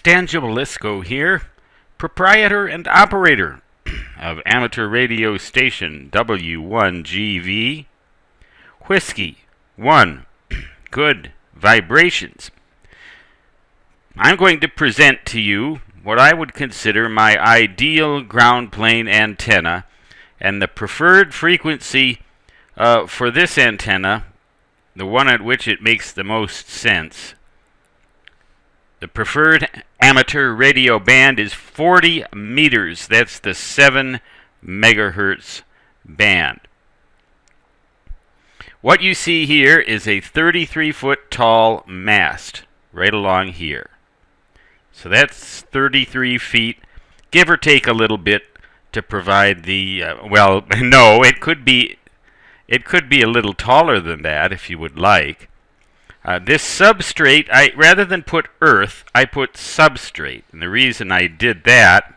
Stan Gibilisco here, proprietor and operator of amateur radio station W1GV, Whiskey 1, Good Vibrations. I'm going to present to you what I would consider my ideal ground plane antenna, and the preferred frequency for this antenna, the one at which it makes the most sense. The preferred amateur radio band is 40 meters. That's the 7 megahertz band. What you see here is a 33-foot tall mast right along here. So that's 33 feet, give or take a little bit, to provide the, no, it could be a little taller than that if you would like. This substrate, rather than put earth, I put substrate. And the reason I did that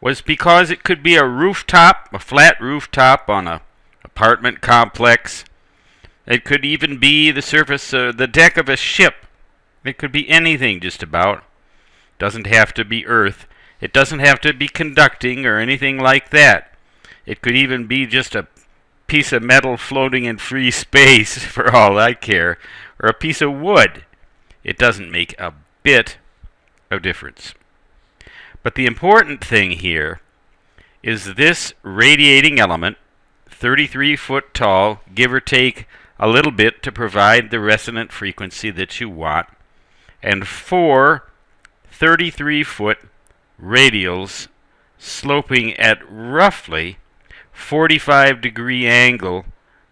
was because it could be a rooftop, a flat rooftop on an apartment complex. It could even be the surface, the deck of a ship. It could be anything just about. Doesn't have to be earth. It doesn't have to be conducting or anything like that. It could even be just a piece of metal floating in free space, for all I care, or a piece of wood. It doesn't make a bit of difference. But the important thing here is this radiating element, 33 foot tall, give or take a little bit to provide the resonant frequency that you want, and 4 33-foot radials sloping at roughly 45-degree angle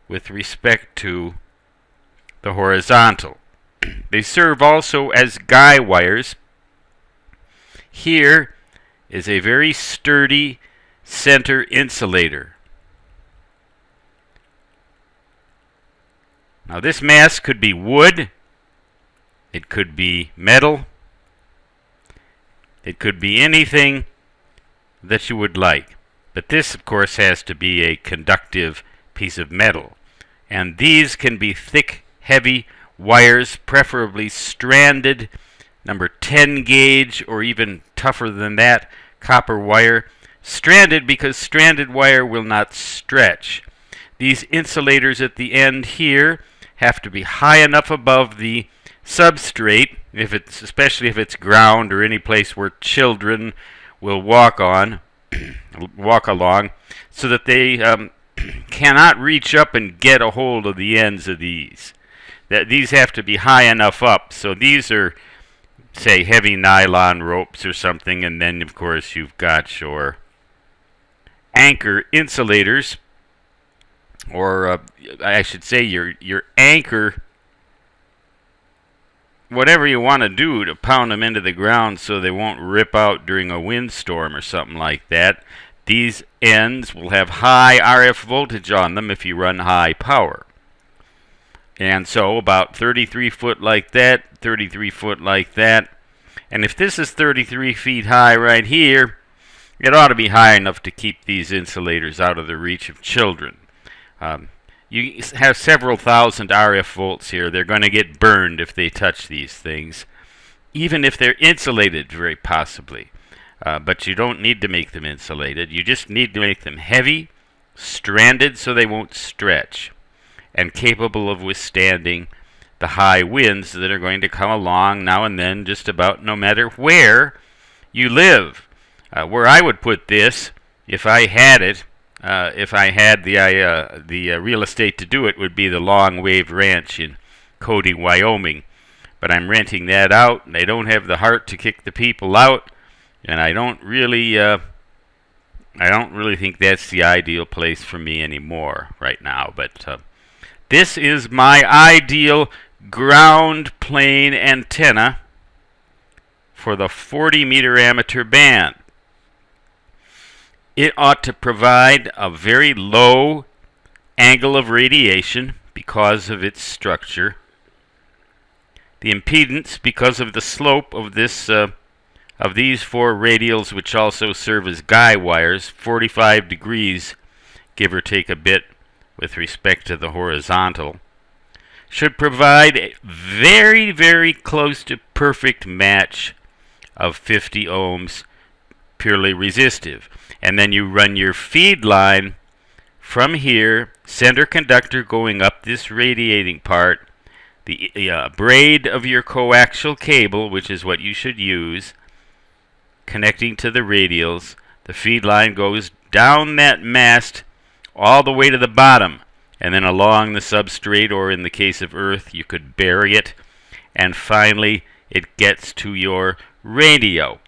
with respect to the horizontal. They serve also as guy wires. Here is a very sturdy center insulator. Now this mast could be wood, it could be metal, it could be anything that you would like. But this, of course, has to be a conductive piece of metal. And these can be thick, heavy wires, preferably stranded, number 10 gauge, or even tougher than that, copper wire. Stranded because stranded wire will not stretch. These insulators at the end here have to be high enough above the substrate, especially if it's ground or any place where children will walk along, so that they cannot reach up and get a hold of the ends of these. These have to be high enough up. So these are, say, heavy nylon ropes or something, and then of course you've got your anchor insulators, or I should say your anchor, whatever you want to do to pound them into the ground so they won't rip out during a windstorm or something like that. These ends will have high RF voltage on them if you run high power. And so about 33 foot like that, 33 foot like that. And if this is 33 feet high right here, it ought to be high enough to keep these insulators out of the reach of children. You have several thousand RF volts here. They're going to get burned if they touch these things, even if they're insulated, very possibly. But you don't need to make them insulated. You just need to make them heavy, stranded so they won't stretch, and capable of withstanding the high winds that are going to come along now and then, just about no matter where you live. Where I would put this, if I had it, if I had the real estate to do it, would be the Long Wave Ranch in Cody, Wyoming. But I'm renting that out, and they don't have the heart to kick the people out, and I don't really think that's the ideal place for me anymore right now. But this is my ideal ground plane antenna for the 40-meter amateur band. It ought to provide a very low angle of radiation because of its structure. The impedance, because of the slope of this of these 4 radials, which also serve as guy wires, 45 degrees, give or take a bit, with respect to the horizontal, should provide a very, very close to perfect match of 50 ohms, purely resistive. And then you run your feed line from here, center conductor going up this radiating part, the braid of your coaxial cable, which is what you should use, connecting to the radials. The feed line goes down that mast all the way to the bottom, and then along the substrate, or in the case of earth, you could bury it, and finally it gets to your radio.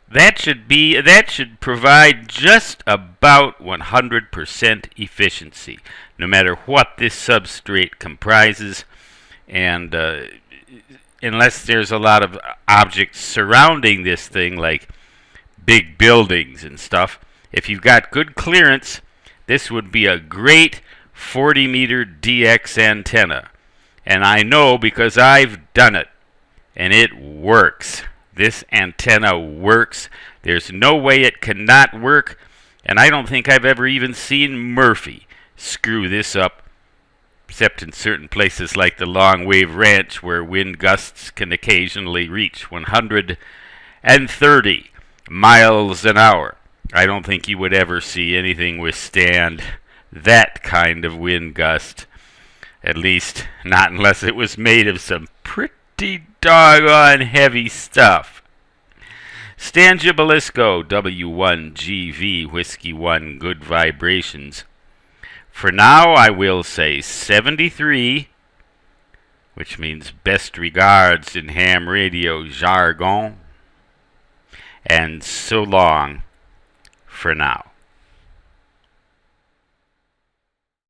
That should provide just about 100% efficiency, no matter what this substrate comprises, and unless there's a lot of objects surrounding this thing, like big buildings and stuff. If you've got good clearance, this would be a great 40-meter DX antenna. And I know because I've done it, and it works. This antenna works. There's no way it cannot work, and I don't think I've ever even seen Murphy screw this up, except in certain places like the Long Wave Ranch, where wind gusts can occasionally reach 130 miles an hour. I don't think you would ever see anything withstand that kind of wind gust, at least not unless it was made of some pretty doggone heavy stuff. Stan Gibilisco, W1GV, Whiskey 1, good vibrations. For now, I will say 73, which means best regards in ham radio jargon, and so long for now.